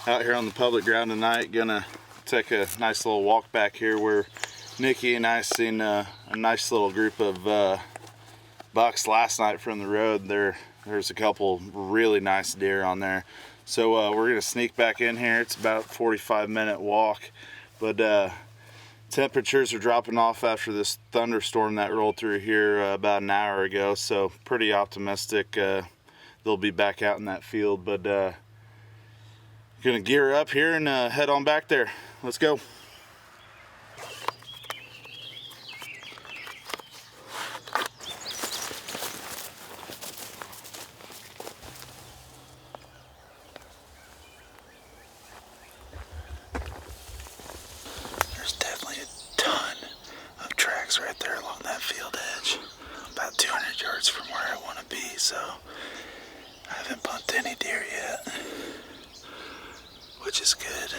Out here on the public ground tonight, gonna take a nice little walk back here where Nikki and I seen a nice little group of bucks last night from the road. There's a couple really nice deer on there. So we're gonna sneak back in here. It's about a 45-minute walk, but temperatures are dropping off after this thunderstorm that rolled through here about an hour ago. So pretty optimistic they'll be back out in that field, but gonna gear up here and head on back there. Let's go. There's definitely a ton of tracks right there along that field edge. About 200 yards from where I want to be, so I haven't bumped any deer yet, which is good.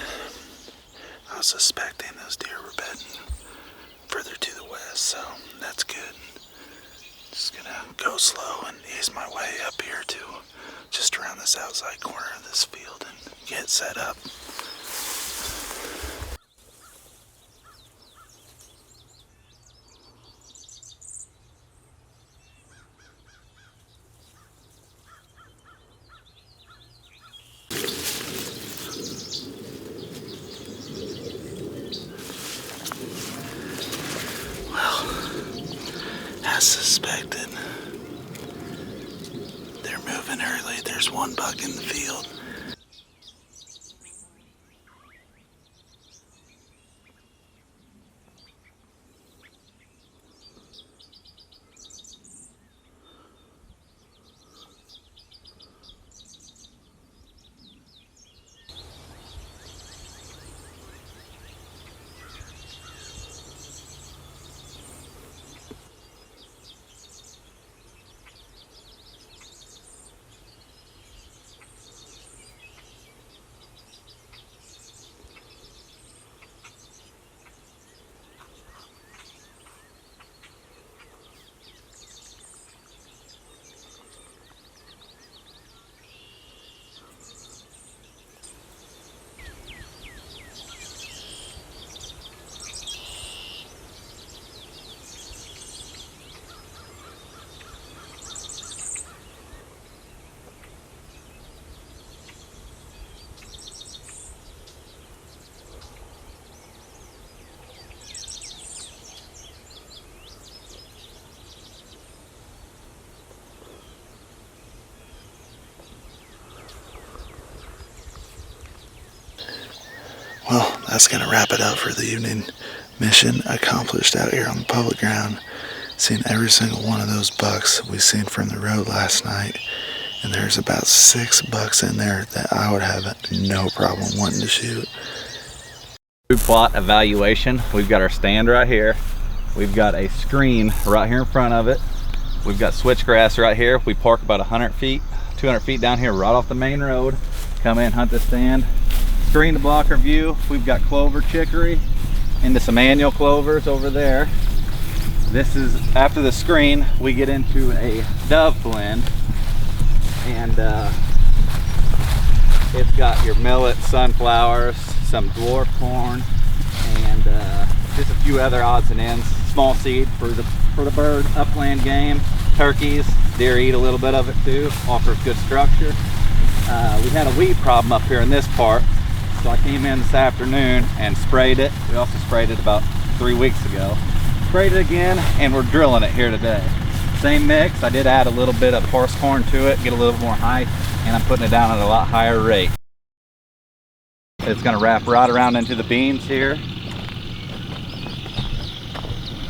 I was suspecting those deer were bedding further to the west, so that's good. Just gonna go slow and ease my way up here to just around this outside corner of this field and get set up. As suspected, they're moving early. There's one buck in the field. Well, that's going to wrap it up for the evening. Mission accomplished out here on the public ground. Seen every single one of those bucks we seen from the road last night. And there's about 6 bucks in there that I would have no problem wanting to shoot. Food plot evaluation. We've got our stand right here. We've got a screen right here in front of it. We've got switchgrass right here. We park about 100 feet, 200 feet down here right off the main road. Come in, hunt the stand. Screen to block our view. We've got clover chicory into some annual clovers over there. This is after the screen, we get into a dove blend, and it's got your millet, sunflowers, some dwarf corn, and just a few other odds and ends. Small seed for the bird, upland game, turkeys, deer eat a little bit of it too. Offers good structure. We had a weed problem up here in this part. So I came in this afternoon and sprayed it. We also sprayed it about 3 weeks ago. Sprayed it again, and we're drilling it here today. Same mix. I did add a little bit of horse corn to it, get a little more height, and I'm putting it down at a lot higher rate. It's gonna wrap right around into the beans here.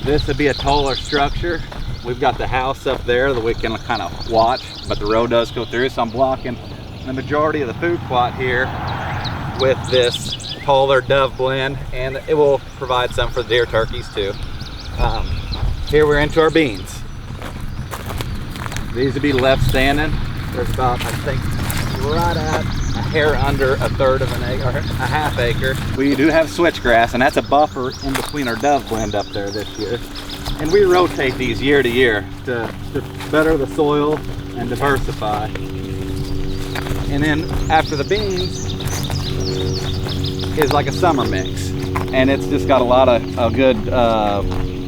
This would be a taller structure. We've got the house up there that we can kind of watch, but the road does go through, so I'm blocking the majority of the food plot here with this taller dove blend, and it will provide some for the deer, turkeys too. Here we're into our beans. These would be left standing. There's about, I think, right at a hair under a third of an acre, or a half acre. We do have switchgrass, and that's a buffer in between our dove blend up there this year. And we rotate these year to year to better the soil and diversify. And then after the beans, is like a summer mix, and it's just got a lot of a good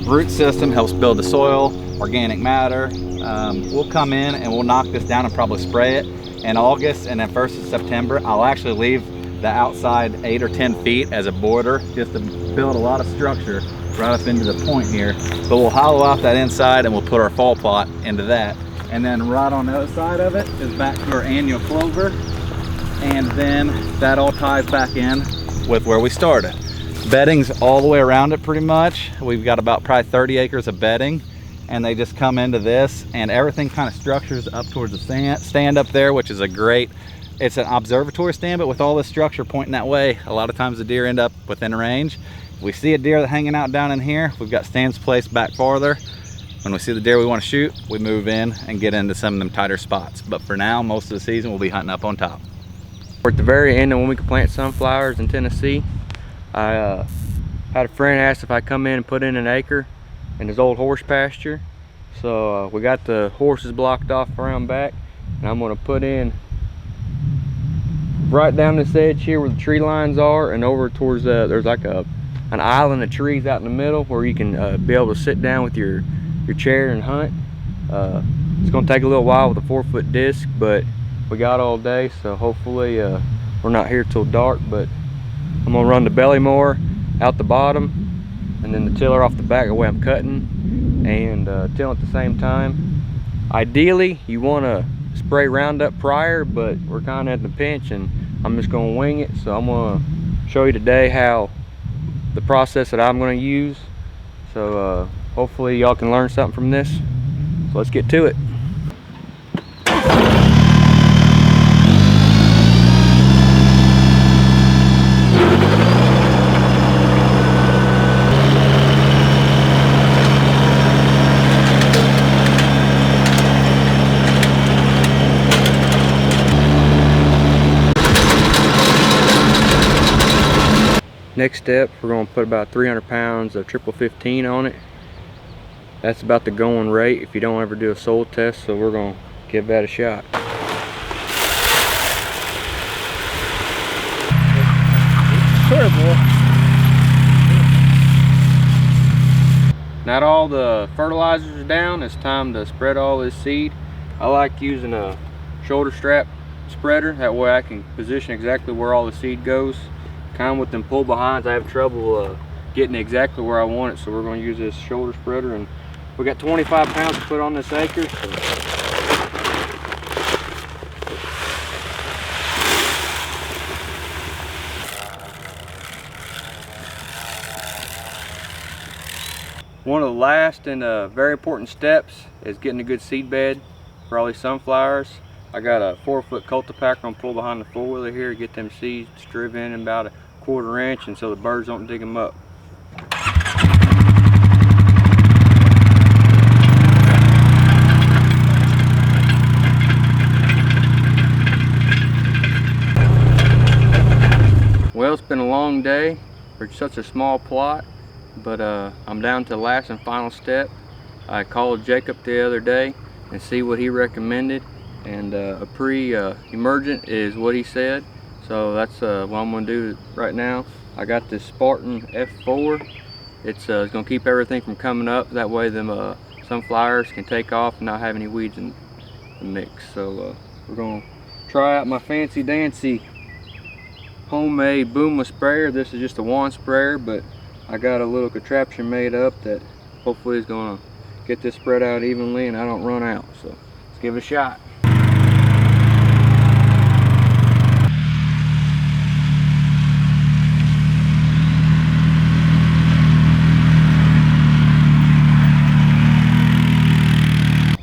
root system, helps build the soil, organic matter. We'll come in and we'll knock this down and probably spray it in August, and then 1st of September I'll actually leave the outside 8 or 10 feet as a border just to build a lot of structure right up into the point here. But we'll hollow out that inside and we'll put our fall plot into that. And then right on the other side of it is back to our annual clover. And then that all ties back in with where we started. Bedding's all the way around it pretty much. We've got about probably 30 acres of bedding, and they just come into this, and everything kind of structures up towards the stand up there, which is a great, it's an observatory stand, but with all this structure pointing that way, a lot of times the deer end up within range. If we see a deer hanging out down in here, we've got stands placed back farther. When we see the deer we want to shoot, we move in and get into some of them tighter spots. But for now, most of the season we'll be hunting up on top. We're at the very end of when we could plant sunflowers in Tennessee. I had a friend ask if I come in and put in an acre in his old horse pasture. So we got the horses blocked off around back, and I'm going to put in right down this edge here where the tree lines are, and over towards there's like an island of trees out in the middle where you can be able to sit down with your chair and hunt. It's going to take a little while with a 4-foot disc, but we got all day, so hopefully we're not here till dark. But I'm gonna run the belly mower out the bottom and then the tiller off the back the way I'm cutting, and till at the same time. Ideally you want to spray Roundup prior, but we're kind of at the pinch and I'm just gonna wing it. So I'm gonna show you today how the process that I'm gonna use, so hopefully y'all can learn something from this. So let's get to it. Next step, we're going to put about 300 pounds of triple 15 on it. That's about the going rate if you don't ever do a soil test, so we're going to give that a shot. Now that all the fertilizers are down, it's time to spread all this seed. I like using a shoulder strap spreader, that way I can position exactly where all the seed goes. Kind of with them pull behinds, I have trouble getting exactly where I want it, so we're going to use this shoulder spreader. And we got 25 pounds to put on this acre. So one of the last and very important steps is getting a good seed bed for all these sunflowers. I got a 4-foot cultipacker on pull behind the 4-wheeler here to get them seeds driven in about a 1/4 inch, and so the birds don't dig them up. Well, it's been a long day for such a small plot, but I'm down to the last and final step. I called Jacob the other day and see what he recommended, and a pre-emergent is what he said. So that's what I'm going to do right now. I got this Spartan F4. It's going to keep everything from coming up. That way them sunflowers can take off and not have any weeds in the mix. So we're going to try out my fancy dancy homemade Booma sprayer. This is just a wand sprayer, but I got a little contraption made up that hopefully is going to get this spread out evenly and I don't run out. So let's give it a shot.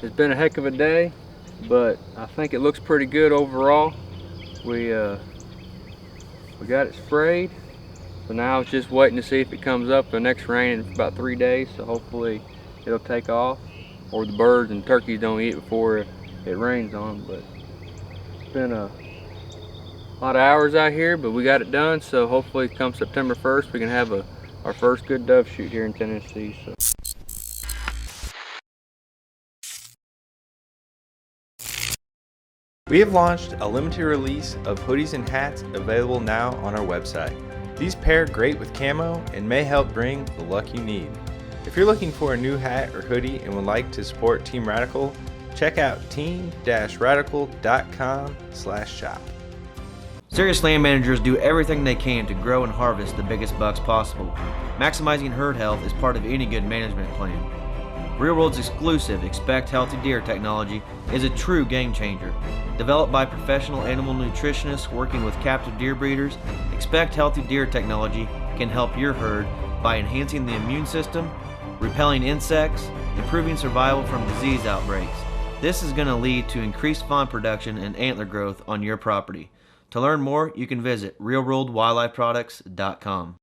It's been a heck of a day, but I think it looks pretty good overall. We got it sprayed, so now it's just waiting to see if it comes up. The next rain in about 3 days, so hopefully it'll take off, or the birds and turkeys don't eat it before it rains on them. But it's been a lot of hours out here, but we got it done. So hopefully come September 1st, we can have our first good dove shoot here in Tennessee. So. We have launched a limited release of hoodies and hats available now on our website. These pair great with camo and may help bring the luck you need. If you're looking for a new hat or hoodie and would like to support Team Radical, check out team-radical.com/shop. Serious land managers do everything they can to grow and harvest the biggest bucks possible. Maximizing herd health is part of any good management plan. Real World's exclusive Expect Healthy Deer technology is a true game changer. Developed by professional animal nutritionists working with captive deer breeders, Expect Healthy Deer technology can help your herd by enhancing the immune system, repelling insects, improving survival from disease outbreaks. This is going to lead to increased fawn production and antler growth on your property. To learn more, you can visit realworldwildlifeproducts.com.